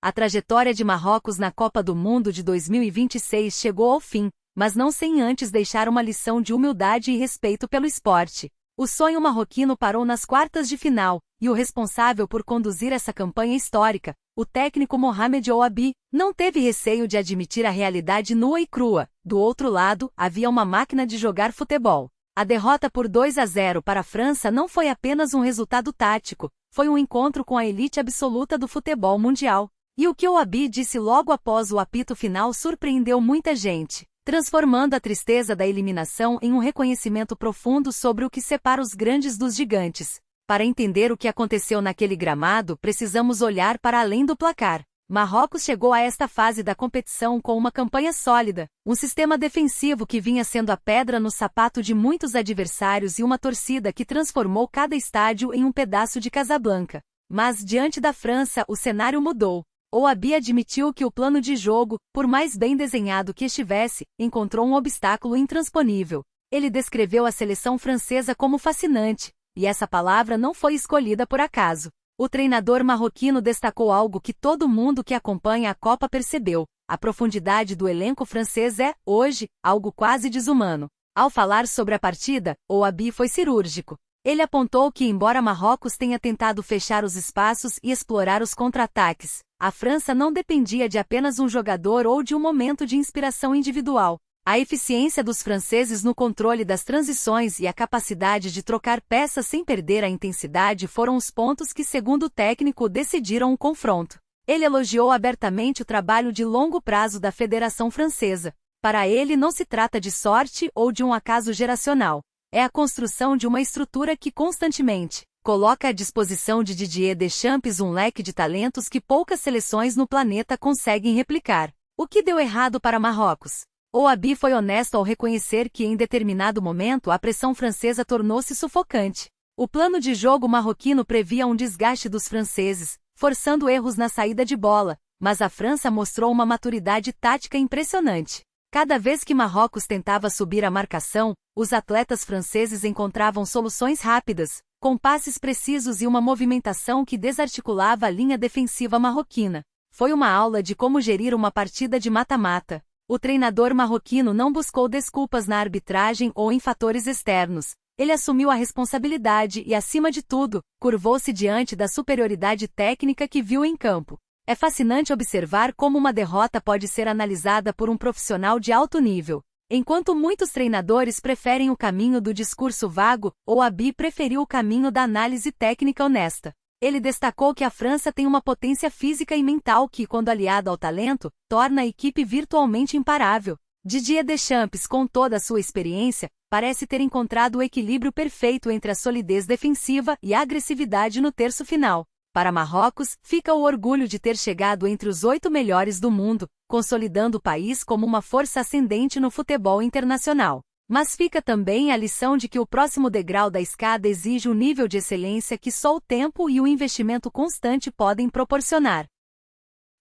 A trajetória de Marrocos na Copa do Mundo de 2026 chegou ao fim, mas não sem antes deixar uma lição de humildade e respeito pelo esporte. O sonho marroquino parou nas quartas de final, e o responsável por conduzir essa campanha histórica, o técnico Mohamed Ouabi, não teve receio de admitir a realidade nua e crua. Do outro lado, havia uma máquina de jogar futebol. A derrota por 2-0 para a França não foi apenas um resultado tático, foi um encontro com a elite absoluta do futebol mundial. E o que Ouabi disse logo após o apito final surpreendeu muita gente, transformando a tristeza da eliminação em um reconhecimento profundo sobre o que separa os grandes dos gigantes. Para entender o que aconteceu naquele gramado, precisamos olhar para além do placar. Marrocos chegou a esta fase da competição com uma campanha sólida, um sistema defensivo que vinha sendo a pedra no sapato de muitos adversários e uma torcida que transformou cada estádio em um pedaço de Casablanca. Mas, diante da França, o cenário mudou. Ouabi admitiu que o plano de jogo, por mais bem desenhado que estivesse, encontrou um obstáculo intransponível. Ele descreveu a seleção francesa como fascinante, e essa palavra não foi escolhida por acaso. O treinador marroquino destacou algo que todo mundo que acompanha a Copa percebeu: a profundidade do elenco francês é, hoje, algo quase desumano. Ao falar sobre a partida, Ouabi foi cirúrgico. Ele apontou que, embora Marrocos tenha tentado fechar os espaços e explorar os contra-ataques, a França não dependia de apenas um jogador ou de um momento de inspiração individual. A eficiência dos franceses no controle das transições e a capacidade de trocar peças sem perder a intensidade foram os pontos que, segundo o técnico, decidiram o confronto. Ele elogiou abertamente o trabalho de longo prazo da Federação Francesa. Para ele, não se trata de sorte ou de um acaso geracional. É a construção de uma estrutura que constantemente coloca à disposição de Didier Deschamps um leque de talentos que poucas seleções no planeta conseguem replicar. O que deu errado para Marrocos? Ouabi foi honesto ao reconhecer que em determinado momento a pressão francesa tornou-se sufocante. O plano de jogo marroquino previa um desgaste dos franceses, forçando erros na saída de bola, mas a França mostrou uma maturidade tática impressionante. Cada vez que Marrocos tentava subir a marcação, os atletas franceses encontravam soluções rápidas, com passes precisos e uma movimentação que desarticulava a linha defensiva marroquina. Foi uma aula de como gerir uma partida de mata-mata. O treinador marroquino não buscou desculpas na arbitragem ou em fatores externos. Ele assumiu a responsabilidade e, acima de tudo, curvou-se diante da superioridade técnica que viu em campo. É fascinante observar como uma derrota pode ser analisada por um profissional de alto nível. Enquanto muitos treinadores preferem o caminho do discurso vago, Ouabi preferiu o caminho da análise técnica honesta. Ele destacou que a França tem uma potência física e mental que, quando aliada ao talento, torna a equipe virtualmente imparável. Didier Deschamps, com toda a sua experiência, parece ter encontrado o equilíbrio perfeito entre a solidez defensiva e a agressividade no terço final. Para Marrocos, fica o orgulho de ter chegado entre os 8 melhores do mundo, consolidando o país como uma força ascendente no futebol internacional. Mas fica também a lição de que o próximo degrau da escada exige um nível de excelência que só o tempo e o investimento constante podem proporcionar.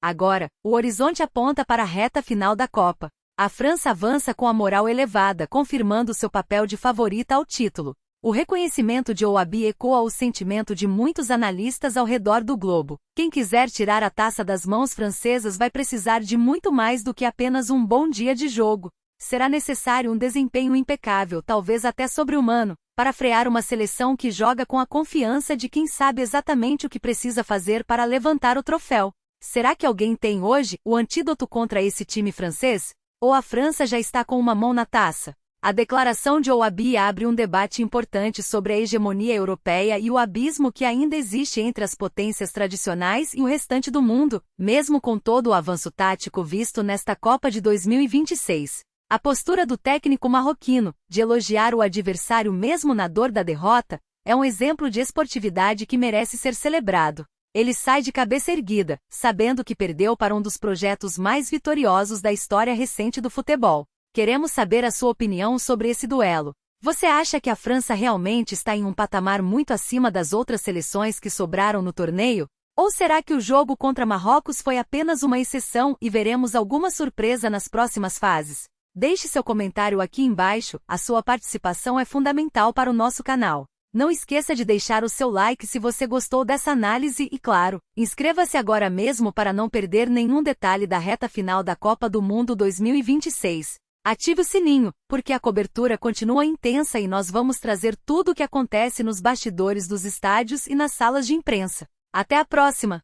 Agora, o horizonte aponta para a reta final da Copa. A França avança com a moral elevada, confirmando seu papel de favorita ao título. O reconhecimento de Ouabi ecoa o sentimento de muitos analistas ao redor do globo. Quem quiser tirar a taça das mãos francesas vai precisar de muito mais do que apenas um bom dia de jogo. Será necessário um desempenho impecável, talvez até sobre-humano, para frear uma seleção que joga com a confiança de quem sabe exatamente o que precisa fazer para levantar o troféu. Será que alguém tem hoje o antídoto contra esse time francês? Ou a França já está com uma mão na taça? A declaração de Ouabi abre um debate importante sobre a hegemonia europeia e o abismo que ainda existe entre as potências tradicionais e o restante do mundo, mesmo com todo o avanço tático visto nesta Copa de 2026. A postura do técnico marroquino, de elogiar o adversário mesmo na dor da derrota, é um exemplo de esportividade que merece ser celebrado. Ele sai de cabeça erguida, sabendo que perdeu para um dos projetos mais vitoriosos da história recente do futebol. Queremos saber a sua opinião sobre esse duelo. Você acha que a França realmente está em um patamar muito acima das outras seleções que sobraram no torneio? Ou será que o jogo contra Marrocos foi apenas uma exceção e veremos alguma surpresa nas próximas fases? Deixe seu comentário aqui embaixo, a sua participação é fundamental para o nosso canal. Não esqueça de deixar o seu like se você gostou dessa análise e, claro, inscreva-se agora mesmo para não perder nenhum detalhe da reta final da Copa do Mundo 2026. Ative o sininho, porque a cobertura continua intensa e nós vamos trazer tudo o que acontece nos bastidores dos estádios e nas salas de imprensa. Até a próxima!